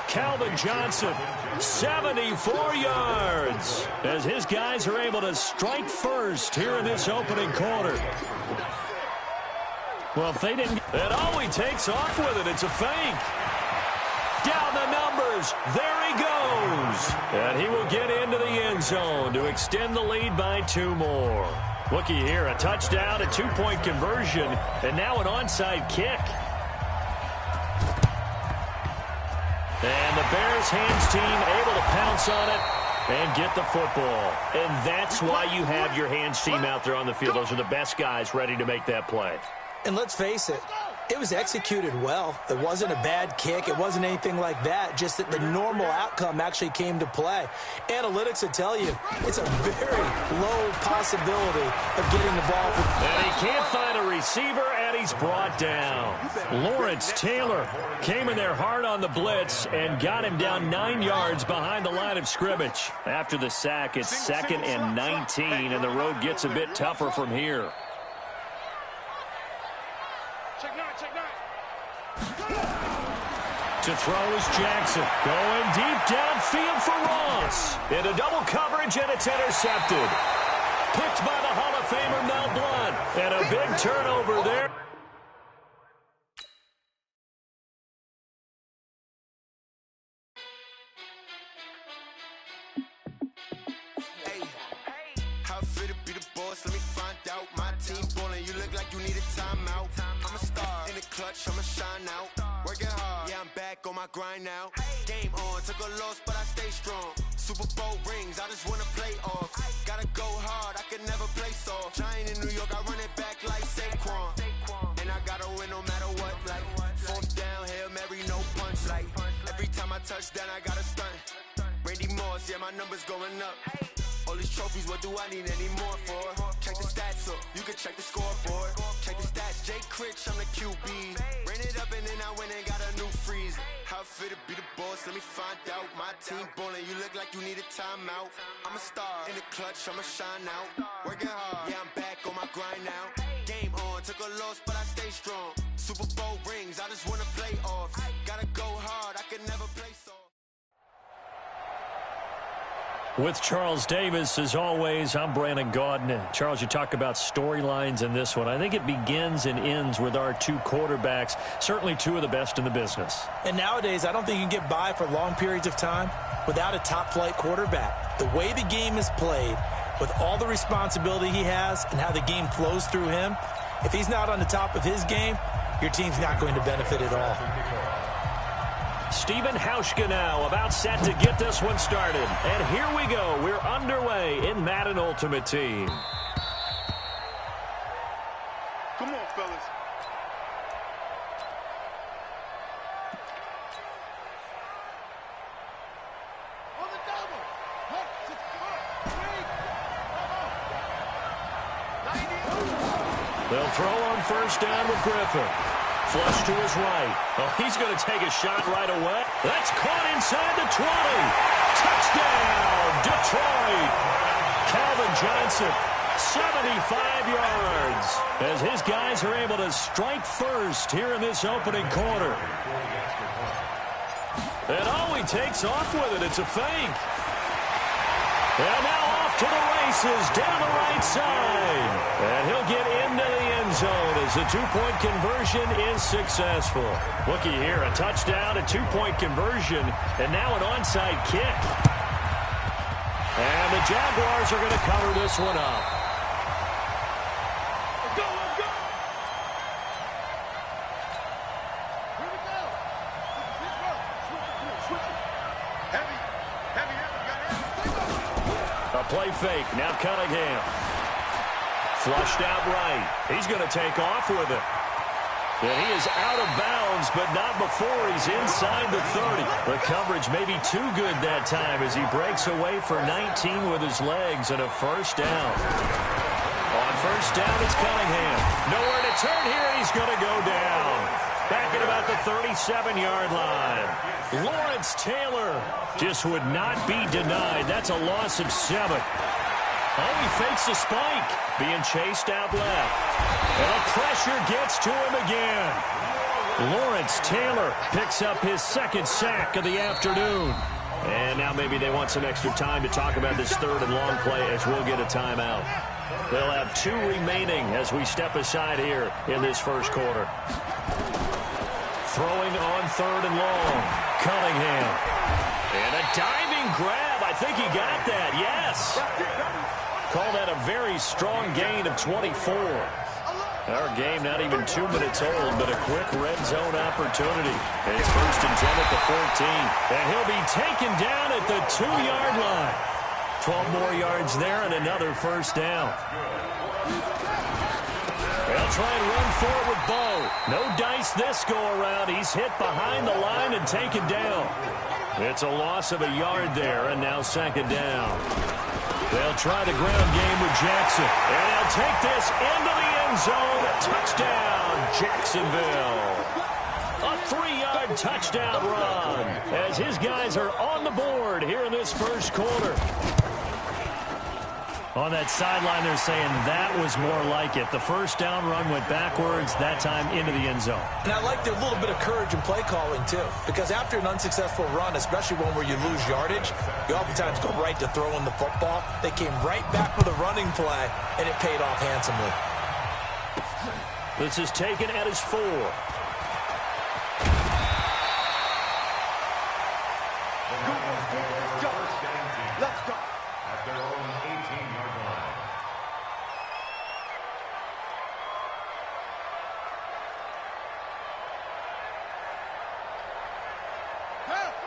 Calvin Johnson, 74 yards, as his guys are able to strike first here in this opening quarter. Well, if they didn't, and he takes off with it. It's a fake. Down the numbers. There he goes. And he will get into the end zone to extend the lead by 2 more. Looky here, a touchdown, a 2-point conversion, and now an onside kick. And the Bears hands team able to pounce on it and get the football. And that's why you have your hands team out there on the field. Those are the best guys ready to make that play. And let's face it, it was executed well. It wasn't a bad kick. It wasn't anything like that. Just that the normal outcome actually came to play. Analytics will tell you it's a very low possibility of getting the ball. And he can't find a receiver, and he's brought down. Lawrence Taylor came in there hard on the blitz and got him down 9 yards behind the line of scrimmage. After the sack, it's 2nd and 19, and the road gets a bit tougher from here. To throw is Jackson. Going deep downfield for Ross. Into double coverage, and it's intercepted. Picked by the Hall of Famer Mel Blount. And a big turnover there. Hey, how fit to be the boss? Let me find out. My team ballin', you look like you need a timeout. I'm a star in the clutch, I'ma shine out. Working hard, yeah, I'm back on my grind now. Game on, took a loss, but I stay strong. Super Bowl rings, I just wanna play off. Gotta go hard, I can never play soft. Giant in New York, I run it back like Saquon. And I gotta win no matter what, like 4th down, Hail Mary, no punch. Like every time I touch down, I gotta stunt. Randy Moss, yeah, my numbers going up. All these trophies, what do I need any more for? Check the stats up, you can check the scoreboard. Check the stats, Jay Critch, I'm the QB. Ran it up and then I went and got a new freeze. How fit to be the boss, let me find out. My team ballin', you look like you need a timeout. I'm a star in the clutch, I'ma shine out. Working hard, yeah, I'm back on my grind now. Game on, took a loss, but I stay strong. Super Bowl rings, I just wanna play off. Gotta go hard, I can never play soft. With Charles Davis, as always, I'm Brandon Gaudin. Charles, you talk about storylines in this one. I think it begins and ends with our 2 quarterbacks, certainly 2 of the best in the business. And nowadays, I don't think you can get by for long periods of time without a top-flight quarterback. The way the game is played, with all the responsibility he has and how the game flows through him, if he's not on the top of his game, your team's not going to benefit at all. Stephen Hauschka now about set to get this one started. And here we go. We're underway in Madden Ultimate Team. Come on, fellas. On the double. They'll throw on first down with Griffin. Flush to his right. Oh, he's going to take a shot right away. That's caught inside the 20. Touchdown, Detroit. Calvin Johnson, 75 yards, as his guys are able to strike first here in this opening quarter. And he takes off with it. It's a fake. And now off to the races down the right side. And he'll get into the end zone as the 2-point conversion is successful. Looky here, a touchdown, a 2-point conversion, and now an onside kick. And the Jaguars are going to cover this one up. Let's go, let's go. Here we go. Switch it. Heavy, heavy, heavy. A play fake, now Cunningham. Flushed out right. He's going to take off with it. And he is out of bounds, but not before he's inside the 30. The coverage may be too good that time as he breaks away for 19 with his legs and a first down. On first down, it's Cunningham. Nowhere to turn here, and he's going to go down. Back at about the 37-yard line. Lawrence Taylor just would not be denied. That's a loss of 7. Oh, he fakes the spike. Being chased out left. And the pressure gets to him again. Lawrence Taylor picks up his second sack of the afternoon. And now maybe they want some extra time to talk about this third and long play as we'll get a timeout. They'll have 2 remaining as we step aside here in this first quarter. Throwing on third and long. Cunningham. And a diving grab. I think he got that. Yes. Call that a very strong gain of 24. Our game not even 2 minutes old, but a quick red zone opportunity. And it's first and 10 at the 14. And he'll be taken down at the 2-yard line. 12 more yards there and another first down. They'll try and run for it with Bo. No dice this go-around. He's hit behind the line and taken down. It's a loss of a yard there, and now second down. They'll try the ground game with Jackson. And they'll take this into the end zone. Touchdown, Jacksonville. A 3-yard touchdown run as his guys are on the board here in this first quarter. On that sideline, they're saying that was more like it. The first down run went backwards, that time into the end zone. And I like their little bit of courage in play calling, too. Because after an unsuccessful run, especially one where you lose yardage, you oftentimes go right to throwing the football. They came right back with a running play, and it paid off handsomely. This is taken at his 4. Let's go. At their own 18-yard line.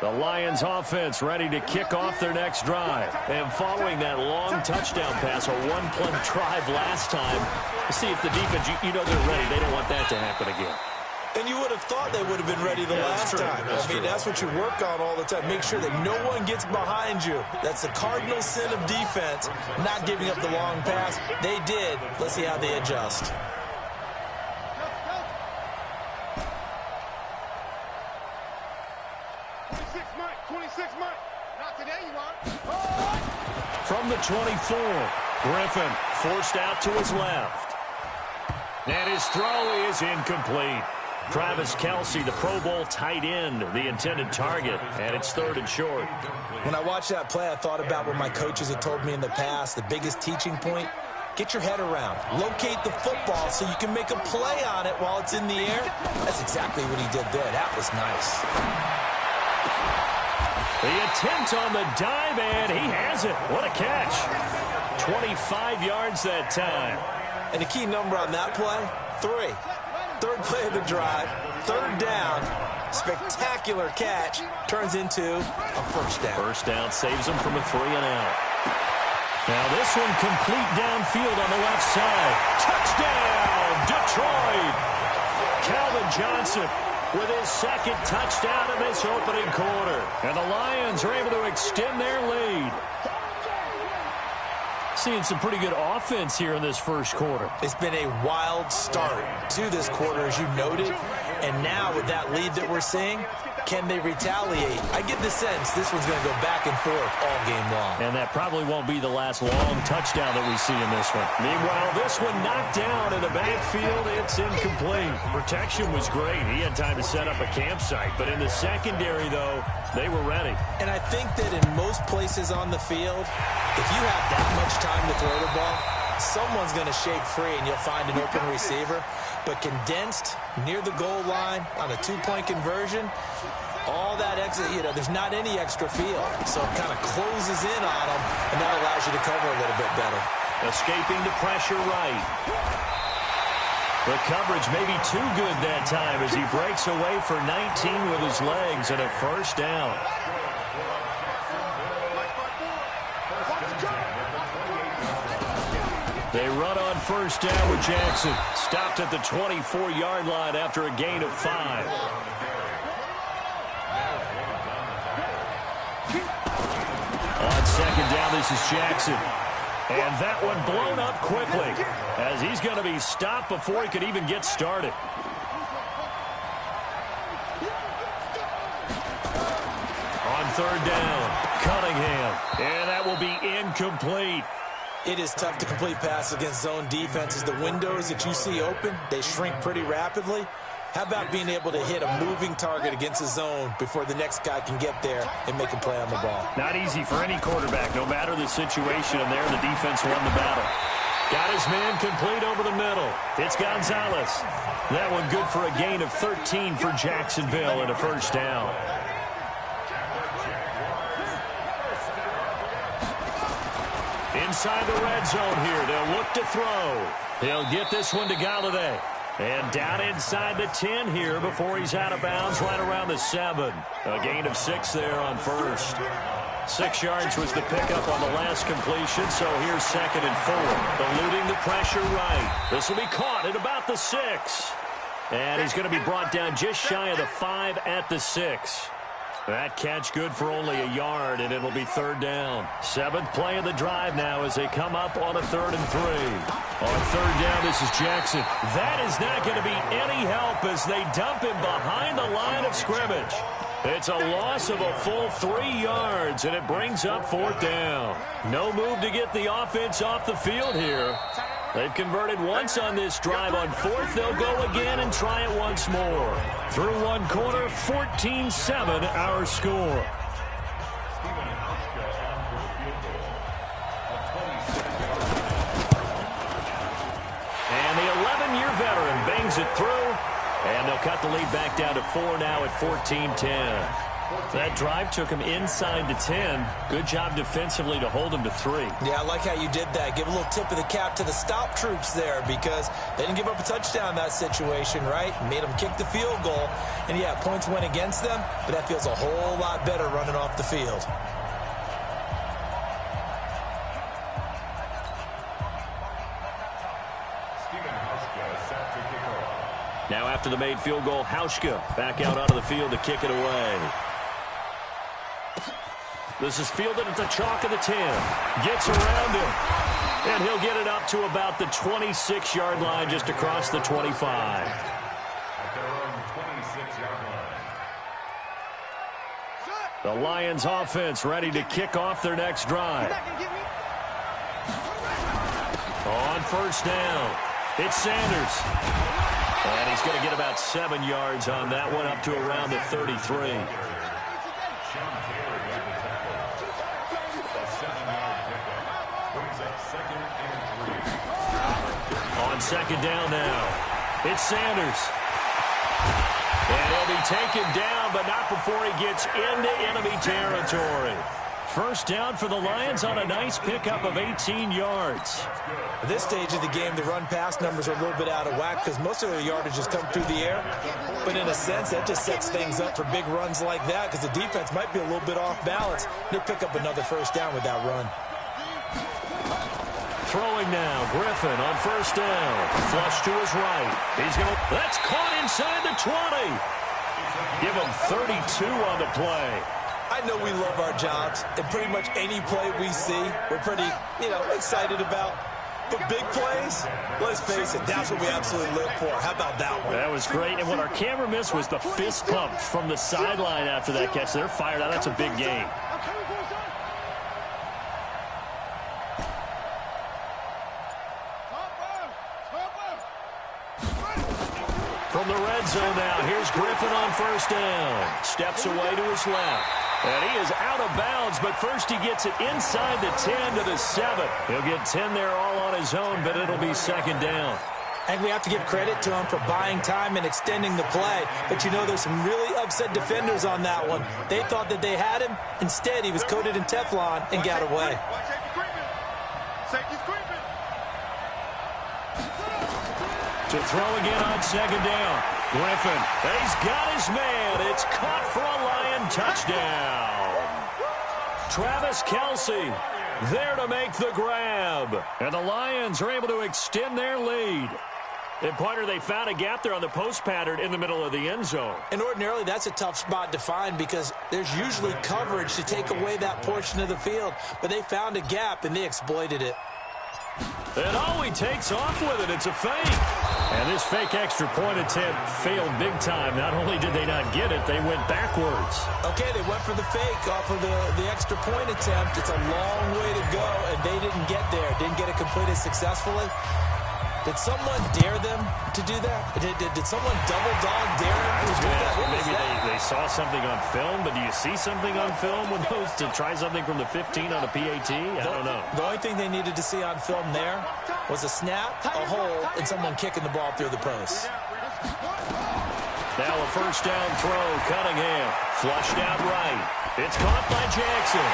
The Lions offense ready to kick off their next drive. And following that long touchdown pass, a one-play drive last time, to see if the defense, you know they're ready. They don't want that to happen again. And you would have thought they would have been ready the last time. That's what you work on all the time. Make sure that no one gets behind you. That's the cardinal sin of defense, not giving up the long pass. They did. Let's see how they adjust. From the 24, Griffin forced out to his left. And his throw is incomplete. Travis Kelce, the Pro Bowl tight end, the intended target, and it's third and short. When I watched that play, I thought about what my coaches had told me in the past. The biggest teaching point, get your head around. Locate the football so you can make a play on it while it's in the air. That's exactly what he did there. That was nice. The attempt on the dive, and he has it. What a catch. 25 yards that time. And the key number on that play, 3. Third play of the drive, third down, spectacular catch, turns into a first down. First down saves him from a 3-and-out. Now this one complete downfield on the left side. Touchdown, Detroit! Calvin Johnson with his second touchdown of this opening quarter. And the Lions are able to extend their lead. Seeing some pretty good offense here in this first quarter. It's been a wild start to this quarter, as you noted. And now with that lead that we're seeing, can they retaliate? I get the sense this one's going to go back and forth all game long. And that probably won't be the last long touchdown that we see in this one. Meanwhile, this one knocked down in the backfield. It's incomplete. Protection was great. He had time to set up a campsite. But in the secondary, though, they were ready. And I think that in most places on the field, if you have that much time to throw the ball, someone's going to shake free and you'll find an open receiver. But condensed near the goal line on a 2-point conversion, all that extra, there's not any extra field. So it kind of closes in on them, and that allows you to cover a little bit better. Escaping the pressure right. The coverage may be too good that time as he breaks away for 19 with his legs and a first down. They run on first down with Jackson. Stopped at the 24-yard line after a gain of 5. On second down, this is Jackson. And that one blown up quickly as he's going to be stopped before he could even get started. On third down, Cunningham. And that will be incomplete. It is tough to complete passes against zone defenses. The windows that you see open, they shrink pretty rapidly. How about being able to hit a moving target against a zone before the next guy can get there and make a play on the ball? Not easy for any quarterback, no matter the situation, and there the defense won the battle. Got his man complete over the middle. It's Gonzalez. That one good for a gain of 13 for Jacksonville and a first down. Inside the red zone here, they'll look to throw. He'll get this one to Galladay. And down inside the 10 here before he's out of bounds right around the 7. A gain of 6 there on first. 6 yards was the pickup on the last completion, so here's 2nd and 4. Eluding the pressure right. This will be caught at about the 6. And he's going to be brought down just shy of the 5 at the 6. That catch good for only a yard, and it'll be third down. 7th play of the drive now as they come up on a 3rd and 3. On third down, this is Jackson. That is not going to be any help as they dump him behind the line of scrimmage. It's a loss of a full 3 yards, and it brings up 4th down. No move to get the offense off the field here. They've converted once on this drive. On 4th, they'll go again and try it once more. Through one quarter, 14-7 our score. And the 11-year veteran bangs it through. And they'll cut the lead back down to 4 now at 14-10. That drive took him inside the 10. Good job defensively to hold him to 3. Yeah, I like how you did that. Give a little tip of the cap to the stop troops there because they didn't give up a touchdown in that situation, right? Made them kick the field goal. And, yeah, points went against them, but that feels a whole lot better running off the field. Now after the made field goal, Hauschka back out onto the field to kick it away. This is fielded at the chalk of the 10. Gets around him. And he'll get it up to about the 26-yard line just across the 25. At their own 26-yard line. The Lions offense ready to kick off their next drive. On first down, it's Sanders. And he's going to get about 7 yards on that one, up to around the 33. On second down now, it's Sanders. And he'll be taken down, but not before he gets into enemy territory. First down for the Lions on a nice pickup of 18 yards. At this stage of the game, the run-pass numbers are a little bit out of whack because most of their yardage has come through the air. But in a sense, that just sets things up for big runs like that because the defense might be a little bit off balance. They pick up another first down with that run. Throwing now, Griffin on first down. Flush to his right. That's caught inside the 20. Give him 32 on the play. I know we love our jobs, and pretty much any play we see, we're pretty, excited about. But big plays, let's face it, that's what we absolutely live for. How about that one? That was great, and what our camera missed was the fist pump from the sideline after that catch. They're fired out. That's a big gain. From the red zone now, here's Griffin on first down. Steps away to his left. And he is out of bounds, but first he gets it inside the 10 to the 7. He'll get 10 there all on his own, but it'll be second down. And we have to give credit to him for buying time and extending the play. But there's some really upset defenders on that one. They thought that they had him. Instead, he was coated in Teflon and got away. To throw again on second down. Griffin, he's got his man. It's caught for a Lion touchdown. Travis Kelce there to make the grab. And the Lions are able to extend their lead. And, partner, they found a gap there on the post pattern in the middle of the end zone. And ordinarily, that's a tough spot to find because there's usually coverage to take away that portion of the field. But they found a gap, and they exploited it. And oh, he takes off with it. It's a fake. And this fake extra point attempt failed big time. Not only did they not get it, they went backwards. Okay, they went for the fake off of the extra point attempt. It's a long way to go, and they didn't get there. Didn't get it completed successfully. Did someone dare them to do that? Did someone double dog dare them to do that? Maybe they saw something on film, but do you see something on film with those to try something from the 15 on a PAT? I don't know. The only thing they needed to see on film there was a snap, a hold, and someone kicking the ball through the post. Now a first down throw, Cunningham. Flushed out right. It's caught by Jackson.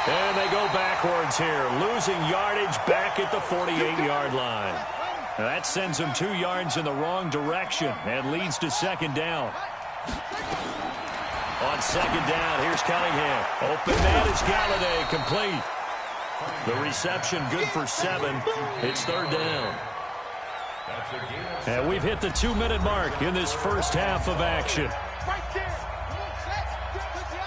And they go backwards here, losing yardage back at the 48-yard line. Now that sends them 2 yards in the wrong direction and leads to second down. On second down, here's Cunningham. Open man is Galladay, complete. The reception good for 7. It's third down. And we've hit the 2-minute mark in this first half of action.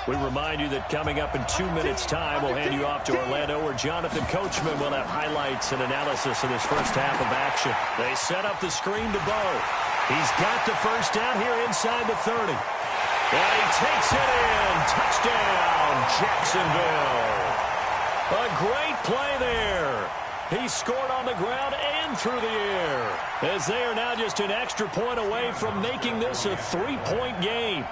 We remind you that coming up in 2 minutes' time, we'll hand you off to Orlando, where Jonathan Coachman will have highlights and analysis of this first half of action. They set up the screen to Bo. He's got the first down here inside the 30. And he takes it in. Touchdown, Jacksonville. A great play there. He scored on the ground and through the air, as they are now just an extra point away from making this a 3-point game.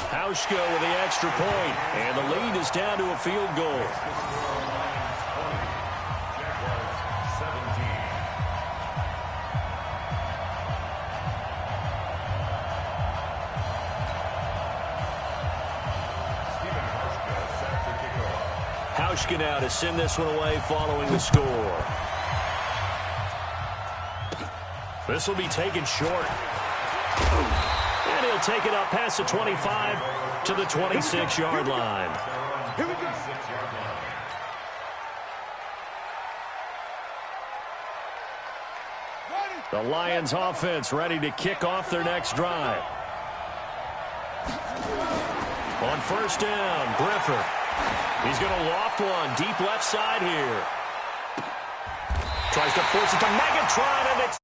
Hauschka with the extra point, and the lead is down to a field goal. Hauschka now to send this one away following the score. This will be taken short. And he'll take it up past the 25 to the 26-yard line. The Lions offense ready to kick off their next drive. On first down, Griffin. He's going to loft one deep left side here. Tries to force it to Megatron, and it's